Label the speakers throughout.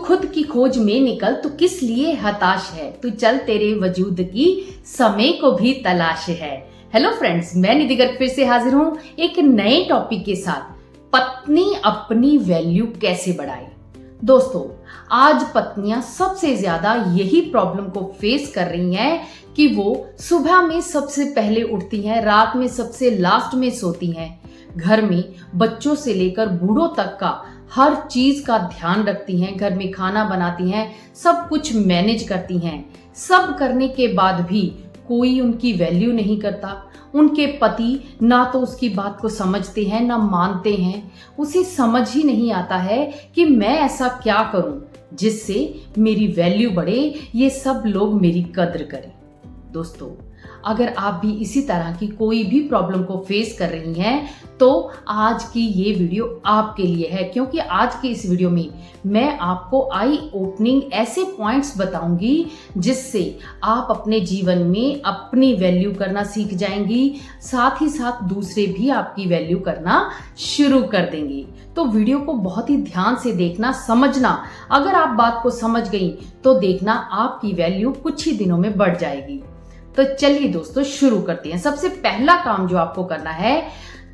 Speaker 1: खुद की खोज में निकल, तू किस लिए हताश है, तू चल तेरे वजूद की समय को भी तलाश है। हेलो फ्रेंड्स, मैं निधि गर्ग फिर से हाजिर हूँ एक नए टॉपिक के साथ। पत्नी अपनी वैल्यू कैसे बढ़ाए। दोस्तों, आज पत्नियां सबसे ज्यादा यही प्रॉब्लम को फेस कर रही हैं कि वो सुबह में सबसे पहले उठती हैं, रात में सबसे लास्ट में सोती हैं, घर में बच्चों से लेकर बूढ़ों तक का हर चीज का ध्यान रखती हैं, घर में खाना बनाती हैं, सब कुछ मैनेज करती हैं। सब करने के बाद भी कोई उनकी वैल्यू नहीं करता। उनके पति ना तो उसकी बात को समझते हैं ना मानते हैं। उसे समझ ही नहीं आता है कि मैं ऐसा क्या करूं जिससे मेरी वैल्यू बढ़े, ये सब लोग मेरी कद्र करें। दोस्तों, अगर आप भी इसी तरह की कोई भी प्रॉब्लम को फेस कर रही हैं तो आज की ये वीडियो आपके लिए है, क्योंकि आज की इस वीडियो में मैं आपको आई ओपनिंग ऐसे पॉइंट्स बताऊंगी जिससे आप अपने जीवन में अपनी वैल्यू करना सीख जाएंगी, साथ ही साथ दूसरे भी आपकी वैल्यू करना शुरू कर देंगे। तो वीडियो को बहुत ही ध्यान से देखना, समझना। अगर आप बात को समझ गई तो देखना आपकी वैल्यू कुछ ही दिनों में बढ़ जाएगी। तो चलिए दोस्तों, शुरू करते हैं। सबसे पहला काम जो आपको करना है,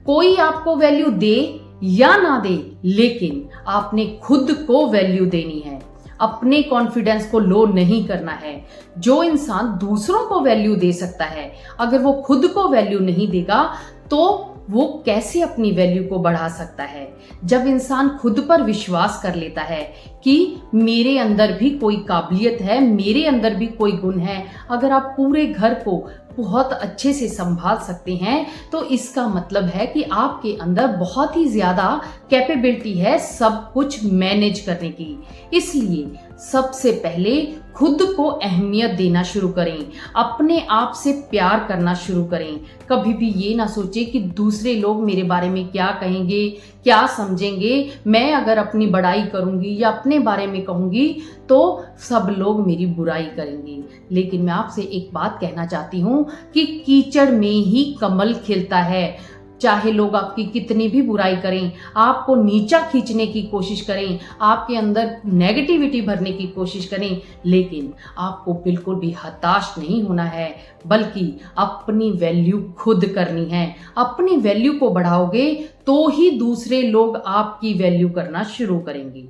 Speaker 1: कोई आपको वैल्यू दे या ना दे, लेकिन आपने खुद को वैल्यू देनी है। अपने कॉन्फिडेंस को लो नहीं करना है। जो इंसान दूसरों को वैल्यू दे सकता है, अगर वो खुद को वैल्यू नहीं देगा तो वो कैसे अपनी वैल्यू को बढ़ा सकता है। जब इंसान खुद पर विश्वास कर लेता है कि मेरे अंदर भी कोई काबिलियत है, मेरे अंदर भी कोई गुण है, अगर आप पूरे घर को बहुत अच्छे से संभाल सकते हैं तो इसका मतलब है कि आपके अंदर बहुत ही ज्यादा कैपेबिलिटी है सब कुछ मैनेज करने की। इसलिए सबसे पहले खुद को अहमियत देना शुरू करें, अपने आप से प्यार करना शुरू करें। कभी भी ये ना सोचे कि दूसरे लोग मेरे बारे में क्या कहेंगे, क्या समझेंगे। मैं अगर अपनी बड़ाई करूंगी या अपने बारे में कहूंगी तो सब लोग मेरी बुराई करेंगे। लेकिन मैं आपसे एक बात कहना चाहती हूँ कि कीचड़ में ही कमल खिलता है। चाहे लोग आपकी कितनी भी बुराई करें, आपको नीचा खींचने की कोशिश करें, आपके अंदर नेगेटिविटी भरने की कोशिश करें, लेकिन आपको बिल्कुल भी हताश नहीं होना है, बल्कि अपनी वैल्यू खुद करनी है। अपनी वैल्यू को बढ़ाओगे तो ही दूसरे लोग आपकी वैल्यू करना शुरू करेंगे।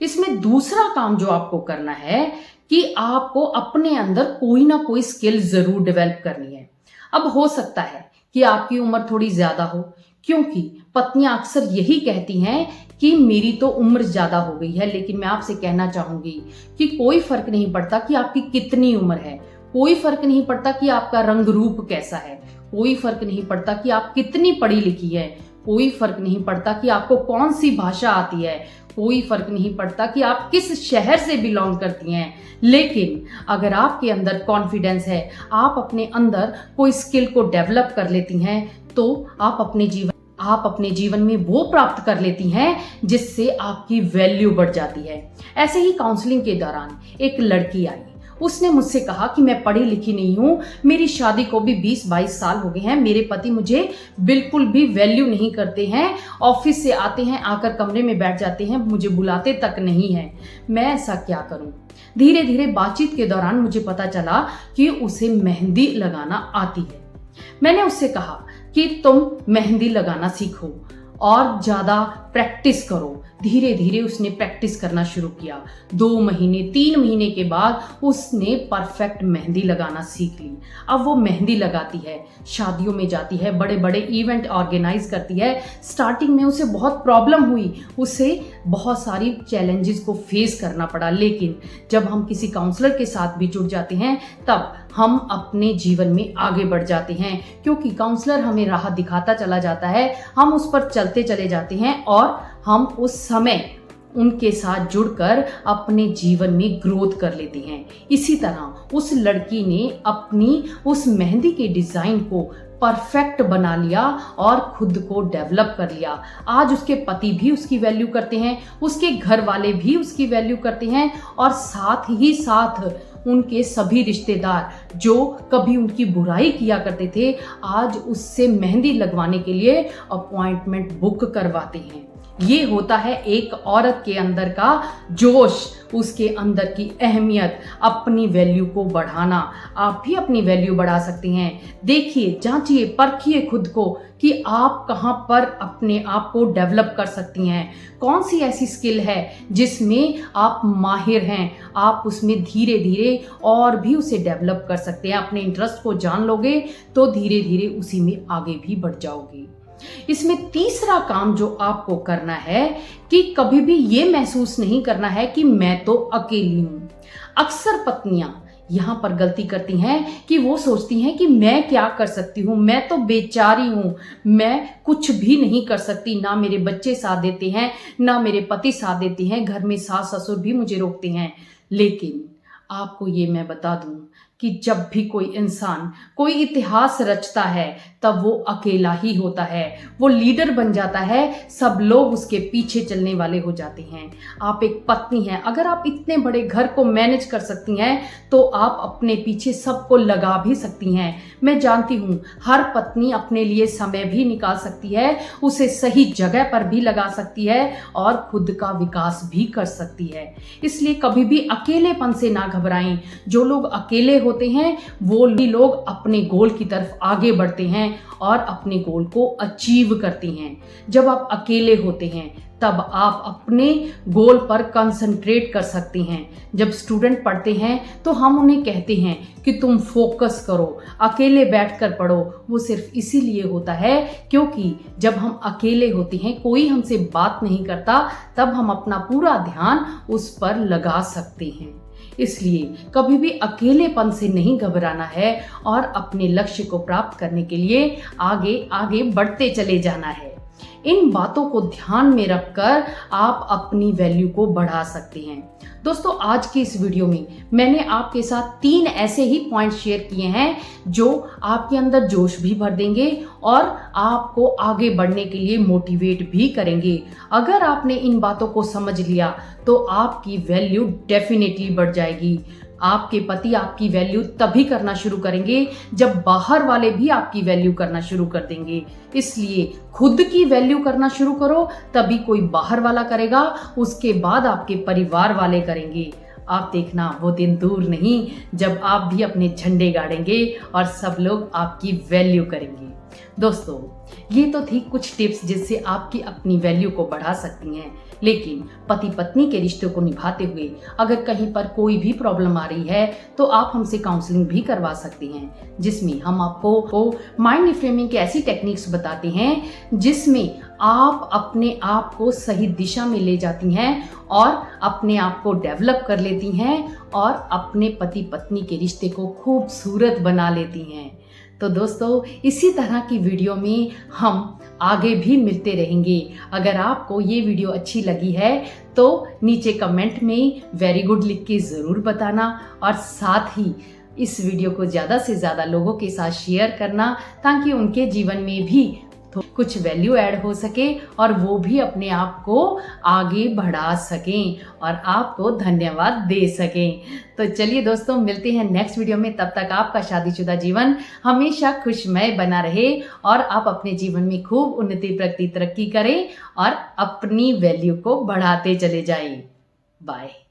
Speaker 1: इसमें दूसरा काम जो आपको करना है कि आपको अपने अंदर कोई ना कोई स्किल जरूर डेवलप करनी है। अब हो सकता है कि आपकी उम्र थोड़ी ज्यादा हो, क्योंकि पत्नियां अक्सर यही कहती हैं कि मेरी तो उम्र ज्यादा हो गई है। लेकिन मैं आपसे कहना चाहूंगी कि कोई फर्क नहीं पड़ता कि आपकी कितनी उम्र है, कोई फर्क नहीं पड़ता कि आपका रंग रूप कैसा है, कोई फर्क नहीं पड़ता कि आप कितनी पढ़ी लिखी है, कोई फर्क नहीं पड़ता कि आपको कौन सी भाषा आती है, कोई फर्क नहीं पड़ता कि आप किस शहर से बिलोंग करती हैं। लेकिन अगर आपके अंदर कॉन्फिडेंस है, आप अपने अंदर कोई स्किल को डेवलप कर लेती हैं, तो आप अपने जीवन में वो प्राप्त कर लेती हैं जिससे आपकी वैल्यू बढ़ जाती है। ऐसे ही काउंसलिंग के दौरान एक लड़की आई, उसने मुझसे कहा कि मैं पढ़ी लिखी नहीं हूँ, मेरी शादी को भी 20-22 साल हो गए हैं, मेरे पति मुझे बिल्कुल भी वैल्यू नहीं करते हैं, ऑफिस से आते हैं, आकर कमरे में बैठ जाते हैं, मुझे बुलाते तक नहीं हैं, मैं ऐसा क्या करूँ। धीरे धीरे बातचीत के दौरान मुझे पता चला कि उसे मेहंदी लगाना आती है। मैंने उससे कहा कि तुम मेहंदी लगाना सीखो और ज्यादा प्रैक्टिस करो। धीरे धीरे उसने प्रैक्टिस करना शुरू किया। 2 महीने 3 महीने के बाद उसने परफेक्ट मेहंदी लगाना सीख ली। अब वो मेहंदी लगाती है, शादियों में जाती है, बड़े बड़े इवेंट ऑर्गेनाइज करती है। स्टार्टिंग में उसे बहुत प्रॉब्लम हुई, उसे बहुत सारी चैलेंजेस को फेस करना पड़ा, लेकिन जब हम किसी काउंसलर के साथ भी जुड़ जाते हैं तब हम अपने जीवन में आगे बढ़ जाते हैं, क्योंकि काउंसलर हमें राह दिखाता चला जाता है, हम उस पर चलते चले जाते हैं और हम उस समय उनके साथ जुड़कर अपने जीवन में ग्रोथ कर लेते हैं। इसी तरह उस लड़की ने अपनी उस मेहंदी के डिजाइन को परफेक्ट बना लिया और खुद को डेवलप कर लिया। आज उसके पति भी उसकी वैल्यू करते हैं, उसके घर वाले भी उसकी वैल्यू करते हैं, और साथ ही साथ उनके सभी रिश्तेदार जो कभी उनकी बुराई किया करते थे, आज उससे मेहंदी लगवाने के लिए अपॉइंटमेंट बुक करवाते हैं। ये होता है एक औरत के अंदर का जोश, उसके अंदर की अहमियत, अपनी वैल्यू को बढ़ाना। आप भी अपनी वैल्यू बढ़ा सकते हैं। देखिए, जांचिए, परखिए खुद को कि आप कहाँ पर अपने आप को डेवलप कर सकती हैं। कौन सी ऐसी स्किल है जिसमें आप माहिर हैं, आप उसमें धीरे धीरे और भी उसे डेवलप कर सकते हैं। अपने इंटरेस्ट को जान लोगे तो धीरे धीरे उसी में आगे भी बढ़ जाओगे। इसमें तीसरा काम जो आपको करना है कि कभी भी ये महसूस नहीं करना है कि मैं तो अकेली हूं। अक्सर पत्नियां यहां पर गलती करती हैं कि वो सोचती हैं कि मैं क्या कर सकती हूं, मैं तो बेचारी हूं, मैं कुछ भी नहीं कर सकती। ना मेरे बच्चे साथ देते हैं, ना मेरे पति साथ देते हैं, घर में सास ससुर भी मुझे रोकते हैं। लेकिन आपको ये मैं बता दूं कि जब भी कोई इंसान कोई इतिहास रचता है तब वो अकेला ही होता है। वो लीडर बन जाता है, सब लोग उसके पीछे चलने वाले हो जाते हैं। आप एक पत्नी हैं, अगर आप इतने बड़े घर को मैनेज कर सकती हैं तो आप अपने पीछे सबको लगा भी सकती हैं। मैं जानती हूँ हर पत्नी अपने लिए समय भी निकाल सकती है, उसे सही जगह पर भी लगा सकती है और खुद का विकास भी कर सकती है। इसलिए कभी भी अकेलेपन से ना घबराएं। जो लोग अकेले होते हैं वो लोग अपने गोल की तरफ आगे बढ़ते हैं और अपने गोल को अचीव करते हैं। जब आप अकेले होते हैं तब आप अपने गोल पर कंसंट्रेट कर सकते हैं। जब स्टूडेंट पढ़ते हैं तो हम उन्हें कहते हैं कि तुम फोकस करो, अकेले बैठकर पढ़ो। वो सिर्फ इसीलिए होता है क्योंकि जब हम अकेले होते हैं, कोई हमसे बात नहीं करता, तब हम अपना पूरा ध्यान उस पर लगा सकते हैं। इसलिए कभी भी अकेलेपन से नहीं घबराना है और अपने लक्ष्य को प्राप्त करने के लिए आगे आगे बढ़ते चले जाना है। इन बातों को ध्यान में रखकर आप अपनी वैल्यू को बढ़ा सकते हैं। दोस्तों, आज की इस वीडियो में मैंने आपके साथ 3 ऐसे ही पॉइंट शेयर किए हैं जो आपके अंदर जोश भी भर देंगे और आपको आगे बढ़ने के लिए मोटिवेट भी करेंगे। अगर आपने इन बातों को समझ लिया तो आपकी वैल्यू डेफिनेटली बढ़ जाएगी। आपके पति आपकी वैल्यू तभी करना शुरू करेंगे जब बाहर वाले भी आपकी वैल्यू करना शुरू कर देंगे। इसलिए खुद की वैल्यू करना शुरू करो, तभी कोई बाहर वाला करेगा, उसके बाद आपके परिवार वाले करेंगे। आप देखना, वो दिन दूर नहीं जब आप भी अपने झंडे गाड़ेंगे और सब लोग आपकी वैल्यू करेंगे। दोस्तों, ये तो थी कुछ टिप्स जिससे आपकी अपनी वैल्यू को बढ़ा सकती हैं। लेकिन पति पत्नी के रिश्ते को निभाते हुए अगर कहीं पर कोई भी प्रॉब्लम आ रही है तो आप हमसे काउंसलिंग भी करवा सकते हैं, जिसमें हम आपको माइंड रिफ्रेमिंग की ऐसी टेक्निक्स बताते हैं जिसमें आप अपने आप को सही दिशा में ले जाती हैं और अपने आप को डेवलप कर लेती हैं और अपने पति पत्नी के रिश्ते को खूबसूरत बना लेती हैं। तो दोस्तों, इसी तरह की वीडियो में हम आगे भी मिलते रहेंगे। अगर आपको ये वीडियो अच्छी लगी है तो नीचे कमेंट में वेरी गुड लिख के ज़रूर बताना और साथ ही इस वीडियो को ज़्यादा से ज़्यादा लोगों के साथ शेयर करना ताकि उनके जीवन में भी कुछ वैल्यू ऐड हो सके और वो भी अपने आप को आगे बढ़ा सकें और आपको धन्यवाद दे सकें। तो चलिए दोस्तों, मिलते हैं नेक्स्ट वीडियो में। तब तक आपका शादीशुदा जीवन हमेशा खुशमय बना रहे और आप अपने जीवन में खूब उन्नति प्रगति तरक्की करें और अपनी वैल्यू को बढ़ाते चले जाएं। बाय।